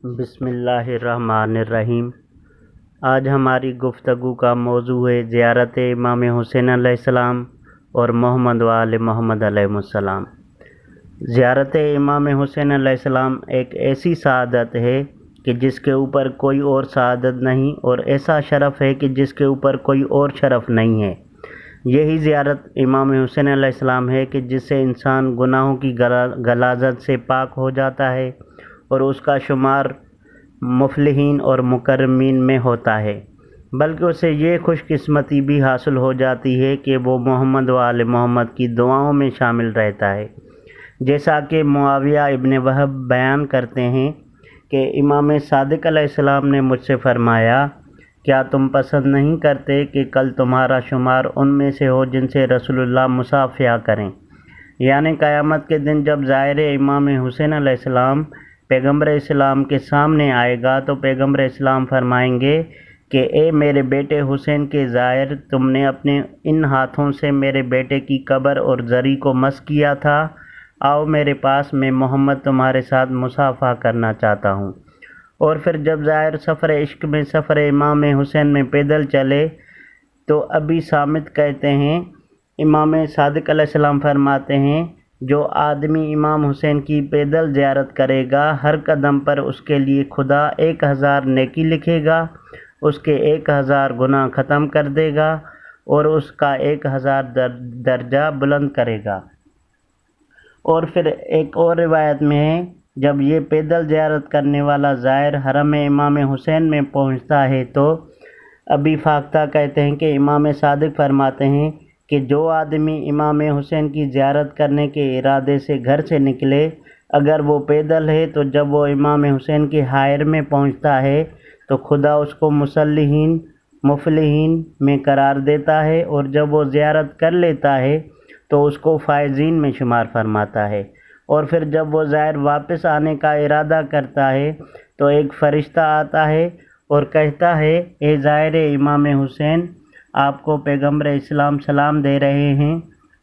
بسم اللہ الرحمن الرحیم۔ آج ہماری گفتگو کا موضوع ہے زیارت امام حسین علیہ السلام اور محمد و آل محمد علیہ السلام۔ زیارت امام حسین علیہ السلام ایک ایسی سعادت ہے کہ جس کے اوپر کوئی اور سعادت نہیں، اور ایسا شرف ہے کہ جس کے اوپر کوئی اور شرف نہیں ہے۔ یہی زیارت امام حسین علیہ السلام ہے کہ جس سے انسان گناہوں کی غلاظت سے پاک ہو جاتا ہے اور اس کا شمار مفلحین اور مکرمین میں ہوتا ہے، بلکہ اسے یہ خوش قسمتی بھی حاصل ہو جاتی ہے کہ وہ محمد و آل محمد کی دعاؤں میں شامل رہتا ہے۔ جیسا کہ معاویہ ابن وہب بیان کرتے ہیں کہ امام صادق علیہ السلام نے مجھ سے فرمایا، کیا تم پسند نہیں کرتے کہ کل تمہارا شمار ان میں سے ہو جن سے رسول اللہ مصافحہ کریں؟ یعنی قیامت کے دن جب ظاہر امام حسین علیہ السلام پیغمبر اسلام کے سامنے آئے گا تو پیغمبر اسلام فرمائیں گے کہ اے میرے بیٹے حسین کے ظاہر، تم نے اپنے ان ہاتھوں سے میرے بیٹے کی قبر اور زری کو مس کیا تھا، آؤ میرے پاس، میں محمد تمہارے ساتھ مصافحہ کرنا چاہتا ہوں۔ اور پھر جب ظاہر سفر عشق میں سفر امام حسین میں پیدل چلے تو ابی سامت کہتے ہیں، امام صادق علیہ السلام فرماتے ہیں، جو آدمی امام حسین کی پیدل زیارت کرے گا، ہر قدم پر اس کے لیے خدا 1000 نیکی لکھے گا، اس کے 1000 گناہ ختم کر دے گا اور اس کا 1000 درجہ بلند کرے گا۔ اور پھر ایک اور روایت میں ہے، جب یہ پیدل زیارت کرنے والا زائر حرم امام حسین میں پہنچتا ہے تو ابی فاختہ کہتے ہیں کہ امام صادق فرماتے ہیں کہ جو آدمی امام حسین کی زیارت کرنے کے ارادے سے گھر سے نکلے، اگر وہ پیدل ہے تو جب وہ امام حسین کے حائر میں پہنچتا ہے تو خدا اس کو مصلحین مفلحین میں قرار دیتا ہے، اور جب وہ زیارت کر لیتا ہے تو اس کو فائزین میں شمار فرماتا ہے۔ اور پھر جب وہ زائر واپس آنے کا ارادہ کرتا ہے تو ایک فرشتہ آتا ہے اور کہتا ہے، اے زائر امام حسین، آپ کو پیغمبر اسلام سلام دے رہے ہیں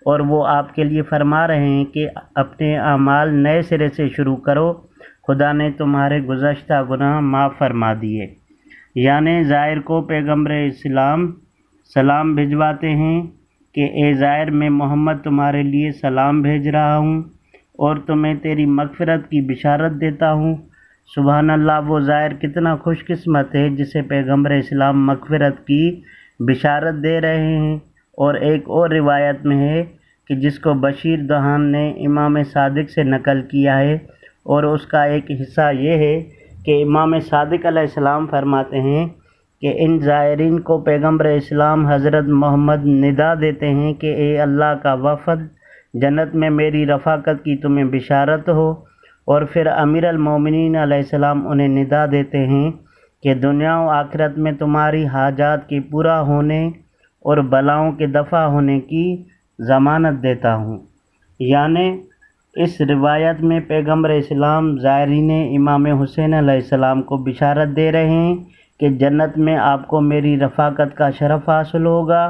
اور وہ آپ کے لیے فرما رہے ہیں کہ اپنے اعمال نئے سرے سے شروع کرو، خدا نے تمہارے گزشتہ گناہ معاف فرما دیے۔ یعنی زائر کو پیغمبر اسلام سلام بھجواتے ہیں کہ اے زائر، میں محمد تمہارے لیے سلام بھیج رہا ہوں اور تمہیں تیری مغفرت کی بشارت دیتا ہوں۔ سبحان اللہ، وہ زائر کتنا خوش قسمت ہے جسے پیغمبر اسلام مغفرت کی بشارت دے رہے ہیں۔ اور ایک اور روایت میں ہے کہ جس کو بشیر دہان نے امام صادق سے نقل کیا ہے، اور اس کا ایک حصہ یہ ہے کہ امام صادق علیہ السلام فرماتے ہیں کہ ان زائرین کو پیغمبر اسلام حضرت محمد ندا دیتے ہیں کہ اے اللہ کا وفد، جنت میں میری رفاقت کی تمہیں بشارت ہو۔ اور پھر امیر المومنین علیہ السلام انہیں ندا دیتے ہیں کہ دنیا و آخرت میں تمہاری حاجات کے پورا ہونے اور بلاؤں کے دفع ہونے کی ضمانت دیتا ہوں۔ یعنی اس روایت میں پیغمبر اسلام زائرین امام حسین علیہ السلام کو بشارت دے رہے ہیں کہ جنت میں آپ کو میری رفاقت کا شرف حاصل ہوگا،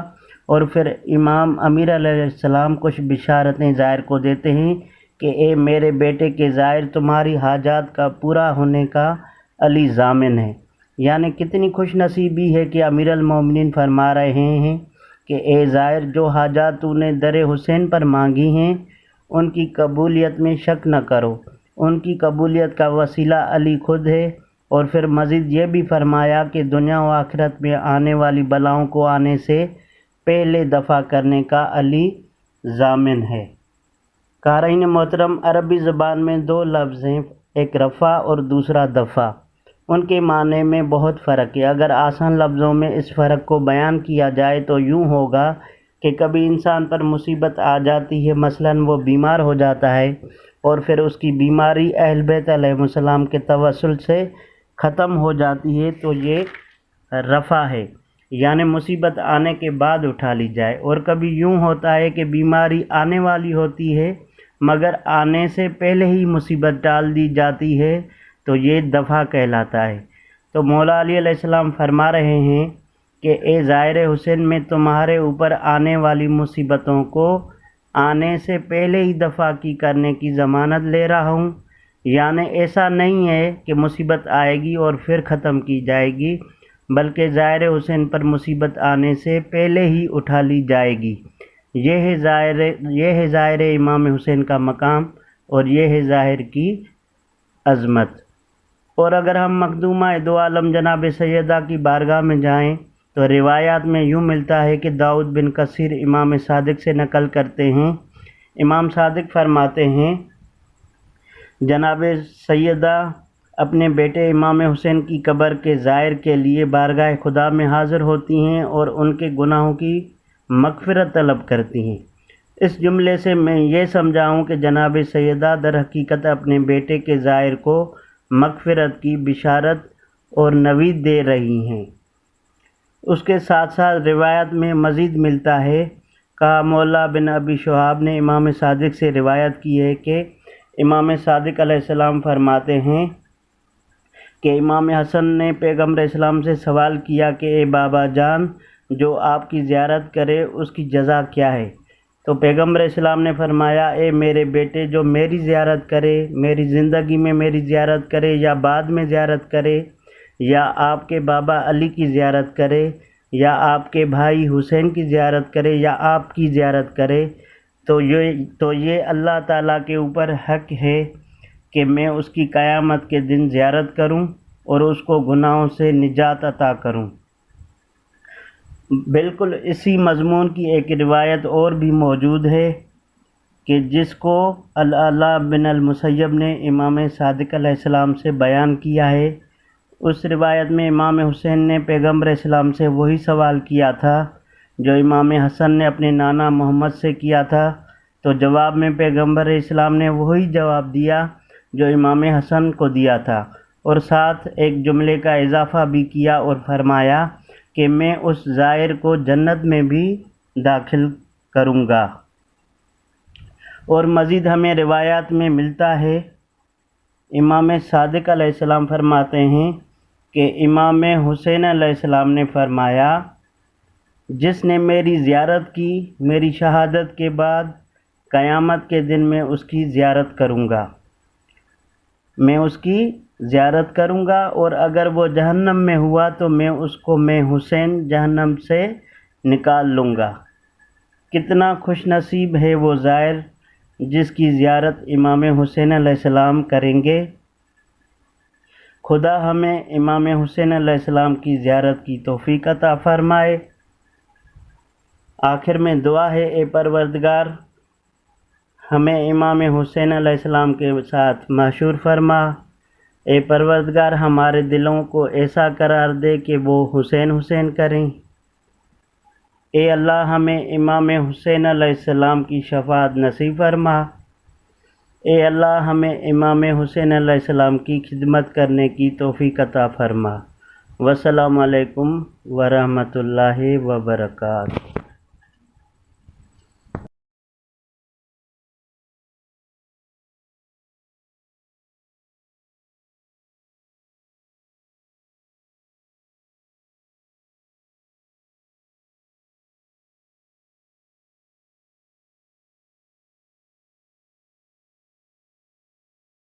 اور پھر امام امیر علیہ السلام کچھ بشارتیں زائر کو دیتے ہیں کہ اے میرے بیٹے کے زائر، تمہاری حاجات کا پورا ہونے کا علی ضامن ہے۔ یعنی کتنی خوش نصیبی ہے کہ امیر المومنین فرما رہے ہیں کہ اے زائر، جو حاجات تو نے در حسین پر مانگی ہیں ان کی قبولیت میں شک نہ کرو، ان کی قبولیت کا وسیلہ علی خود ہے۔ اور پھر مزید یہ بھی فرمایا کہ دنیا و آخرت میں آنے والی بلاؤں کو آنے سے پہلے دفع کرنے کا علی ضامن ہے۔ قارئین محترم، عربی زبان میں 2 لفظ ہیں، ایک رفع اور دوسرا دفع۔ ان کے معنی میں بہت فرق ہے۔ اگر آسان لفظوں میں اس فرق کو بیان کیا جائے تو یوں ہوگا کہ کبھی انسان پر مصیبت آ جاتی ہے، مثلاً وہ بیمار ہو جاتا ہے اور پھر اس کی بیماری اہل بیت علیہ السلام کے توسل سے ختم ہو جاتی ہے تو یہ رفع ہے، یعنی مصیبت آنے کے بعد اٹھا لی جائے۔ اور کبھی یوں ہوتا ہے کہ بیماری آنے والی ہوتی ہے مگر آنے سے پہلے ہی مصیبت ٹال دی جاتی ہے تو یہ دفع کہلاتا ہے۔ تو مولا علی علیہ السلام فرما رہے ہیں کہ اے زائر حسین، میں تمہارے اوپر آنے والی مصیبتوں کو آنے سے پہلے ہی دفع کرنے کی ضمانت لے رہا ہوں۔ یعنی ایسا نہیں ہے کہ مصیبت آئے گی اور پھر ختم کی جائے گی، بلکہ ظاہر حسین پر مصیبت آنے سے پہلے ہی اٹھا لی جائے گی۔ یہ ہے ظاہر امام حسین کا مقام، اور یہ ہے ظاہر کی عظمت۔ اور اگر ہم مخدومہ دو عالم جناب سیدہ کی بارگاہ میں جائیں تو روایات میں یوں ملتا ہے کہ داؤد بن کثیر امام صادق سے نقل کرتے ہیں، امام صادق فرماتے ہیں جناب سیدہ اپنے بیٹے امام حسین کی قبر کے زائر کے لیے بارگاہ خدا میں حاضر ہوتی ہیں اور ان کے گناہوں کی مغفرت طلب کرتی ہیں۔ اس جملے سے میں یہ سمجھا ہوں کہ جناب سیدہ در حقیقت اپنے بیٹے کے زائر کو مغفرت کی بشارت اور نوید دے رہی ہیں۔ اس کے ساتھ ساتھ روایت میں مزید ملتا ہے، کہا مولا بن ابی شہاب نے امام صادق سے روایت کی ہے کہ امام صادق علیہ السلام فرماتے ہیں کہ امام حسن نے پیغمبر اسلام سے سوال کیا کہ اے بابا جان، جو آپ کی زیارت کرے اس کی جزا کیا ہے؟ تو پیغمبر اسلام نے فرمایا، اے میرے بیٹے، جو میری زیارت کرے، میری زندگی میں میری زیارت کرے یا بعد میں زیارت کرے، یا آپ کے بابا علی کی زیارت کرے، یا آپ کے بھائی حسین کی زیارت کرے، یا آپ کی زیارت کرے، تو یہ اللہ تعالیٰ کے اوپر حق ہے کہ میں اس کی قیامت کے دن زیارت کروں اور اس کو گناہوں سے نجات عطا کروں۔ بالکل اسی مضمون کی ایک روایت اور بھی موجود ہے کہ جس کو العلا بن المسیب نے امام صادق علیہ السلام سے بیان کیا ہے۔ اس روایت میں امام حسین نے پیغمبر اسلام سے وہی سوال کیا تھا جو امام حسن نے اپنے نانا محمد سے کیا تھا، تو جواب میں پیغمبر اسلام نے وہی جواب دیا جو امام حسن کو دیا تھا، اور ساتھ ایک جملے کا اضافہ بھی کیا اور فرمایا کہ میں اس زائر کو جنت میں بھی داخل کروں گا۔ اور مزید ہمیں روایات میں ملتا ہے، امام صادق علیہ السلام فرماتے ہیں کہ امام حسین علیہ السلام نے فرمایا، جس نے میری زیارت کی میری شہادت کے بعد، قیامت کے دن میں اس کی زیارت کروں گا، اور اگر وہ جہنم میں ہوا تو میں اس کو حسین جہنم سے نکال لوں گا۔ کتنا خوش نصیب ہے وہ زائر جس کی زیارت امام حسین علیہ السلام کریں گے۔ خدا ہمیں امام حسین علیہ السلام کی زیارت کی توفیق عطا فرمائے۔ آخر میں دعا ہے، اے پروردگار ہمیں امام حسین علیہ السلام کے ساتھ محشور فرما۔ اے پروردگار ہمارے دلوں کو ایسا قرار دے کہ وہ حسین حسین کریں۔ اے اللہ ہمیں امام حسین علیہ السلام کی شفاعت نصیب فرما۔ اے اللہ ہمیں امام حسین علیہ السلام کی خدمت کرنے کی توفیق عطا فرما۔ والسلام علیکم ورحمۃ اللہ وبرکاتہ۔